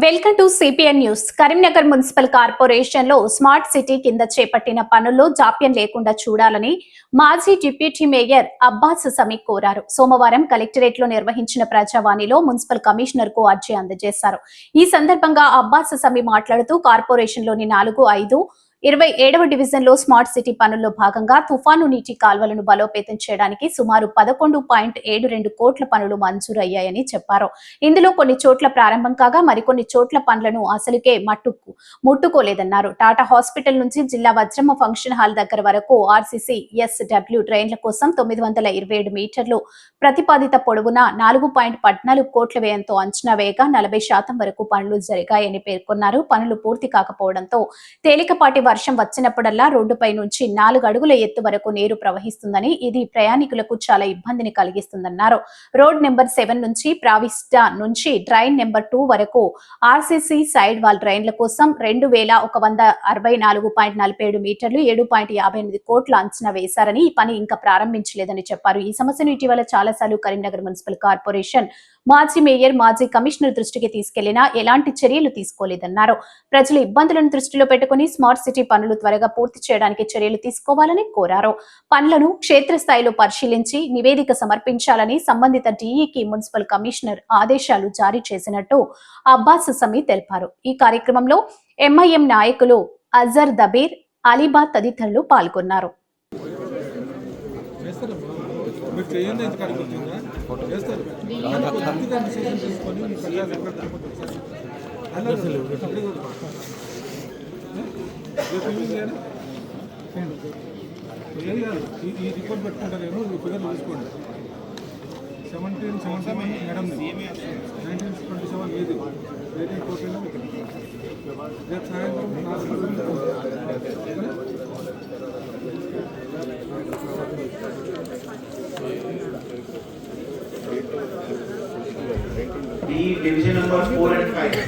Welcome to CPN news. Karimnagar municipal corporation లో smart city కింద చేపట్టిన పనుల్లో జాప్యం లేకుండా చూడాలని మాజీ డిప్యూటీ మేయర్ అబ్బాస్ సమీ కోరారు. సోమవారం కలెక్టరేట్ లో నిర్వహించిన ప్రజావాణిలో మున్సిపల్ కమిషనర్ కు అర్జీ అందజేశారు. ఈ సందర్భంగా అబ్బాస్ సమీ మాట్లాడుతూ కార్పొరేషన్ లోని 4, 5, 27వ డివిజన్ లో స్మార్ట్ సిటీ పనుల్లో భాగంగా తుఫాను నీటి కాల్వలను బలోపేతం చేయడానికి సుమారు 11.72 కోట్ల పనులు మంజూరయ్యాయని చెప్పారు. ఇందులో కొన్ని చోట్ల ప్రారంభం కాగా మరికొన్ని చోట్ల పనులను అసలుకే ముట్టుకోలేదన్నారు. టాటా హాస్పిటల్ నుంచి జిల్లా వజ్రమ్మ ఫంక్షన్ హాల్ దగ్గర వరకు ఆర్సీసీ ఎస్డబ్ల్యూ డ్రైన్ల కోసం 927 మీటర్లు ప్రతిపాదిత పొడవున 4.14 కోట్ల వ్యయంతో అంచనా వేయగా 40% వరకు పనులు జరిగాయని పేర్కొన్నారు. పనులు పూర్తి కాకపోవడంతో తేలికపాటి వర్షం వచ్చినప్పుడల్లా రోడ్డుపై నుంచి 4 అడుగుల ఎత్తు వరకు నీరు ప్రవహిస్తుందని, ఇది ప్రయాణికులకు చాలా ఇబ్బందిని కలిగిస్తుందన్నారు. రోడ్ నెంబర్ 7 నుంచి ప్రావిస్టా నుంచి డ్రైన్ నెంబర్ 2 వరకు ఆర్సీసీ సైడ్ వాల్ డ్రైన్ల కోసం 2164.47 మీటర్లు 7.58 కోట్లు అంచనా వేశారని, ఈ పని ఇంకా ప్రారంభించలేదని చెప్పారు. ఈ సమస్యను ఇటీవల చాలాసార్లు కరీంనగర్ మున్సిపల్ కార్పొరేషన్ మాజీ మేయర్, మాజీ కమిషనర్ దృష్టికి తీసుకెళ్లినా ఎలాంటి చర్యలు తీసుకోలేదన్నారు. ప్రజల ఇబ్బందులను దృష్టిలో పెట్టుకుని స్మార్ట్ సిటీ పనులు త్వరగా పూర్తి చేయడానికి చర్యలు తీసుకోవాలని కోరారు. పనులను క్షేత్రస్థాయిలో పరిశీలించి నివేదిక సమర్పించాలని సంబంధిత డీఈకి మున్సిపల్ కమిషనర్ ఆదేశాలు జారీ చేసినట్టు అబ్బాస్ సమీ తెలిపారు. ఈ కార్యక్రమంలో ఎంఐఎం నాయకులు అజర్ దబీర్, అలీబాద్ తదితరులు పాల్గొన్నారు. ఈ రిపోర్ట్ పెట్టుకుంటారేమో ఈ ఫిగర్ చూసుకోండి. 1777 మేడం, 1927 లేదు, 1814 రేపు సాయంత్రం 4 డివిజన్ నెంబర్ 4 and 5.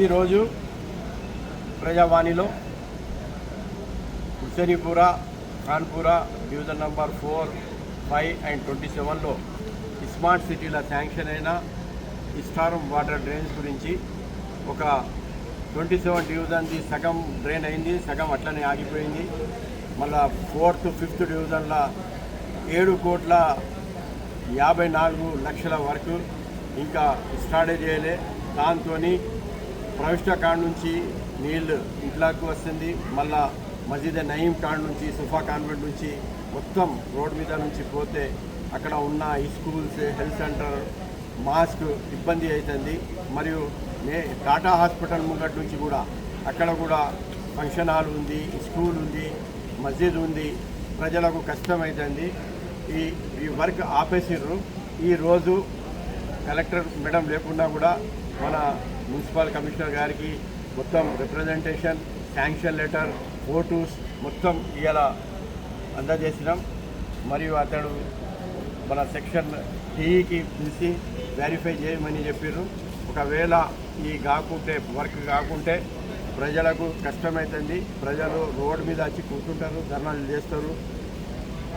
ఈరోజు ప్రజావాణిలో Husainipura, Kanpura division number 4, 5 and 27లో స్మార్ట్ సిటీల శాంక్షన్ అయిన స్టార్మ్ వాటర్ డ్రైన్స్ గురించి ఒక 27 డివిజన్ది సగం డ్రైన్ అయింది, సగం అట్లనే ఆగిపోయింది. మళ్ళా 4th, 5th డివిజన్ల 7,54,00,000 వరకు ఇంకా స్టార్ట్ చేయలే. దాంతో ప్రవిష్ట కాడ నుంచి నీళ్ళు ఇంట్లోకి వస్తుంది. మళ్ళా మసీద్ నయీం కాడ నుంచి, సుఫా కాన్వెంట్ నుంచి మొత్తం రోడ్ మీద నుంచి పోతే అక్కడ ఉన్న ఈ స్కూల్స్, హెల్త్ సెంటర్, మాస్క్ ఇబ్బంది అవుతుంది. మరియు టాటా హాస్పిటల్ ముంగటి నుంచి కూడా అక్కడ కూడా ఫంక్షన్ హాల్ ఉంది, స్కూల్ ఉంది, మస్జిద్ ఉంది, ప్రజలకు కష్టమవుతుంది. ఈ వర్క్ ఆపేసిర్రు. ఈరోజు కలెక్టర్ మేడం లేకుండా కూడా మన మున్సిపల్ కమిషనర్ గారికి మొత్తం రిప్రజెంటేషన్, శాంక్షన్ లెటర్, ఫోటోస్ మొత్తం ఇలా అందజేసినాం. మరియు అతడు మన సెక్షన్ టీఈకి పిలిచి వెరిఫై చేయమని చెప్పారు. ఒకవేళ ఈ వర్క్ కాకుంటే ప్రజలకు కష్టమవుతుంది. ప్రజలు రోడ్డు మీద వచ్చి కూర్చుంటారు, ధర్నాలు చేస్తారు,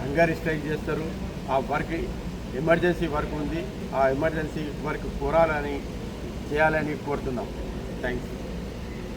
హంగర్ స్ట్రైక్ చేస్తారు. ఆ వర్క్ ఎమర్జెన్సీ వర్క్ ఉంది. ఆ ఎమర్జెన్సీ వర్క్ చేయాలని కోరుతున్నాం. థ్యాంక్స్.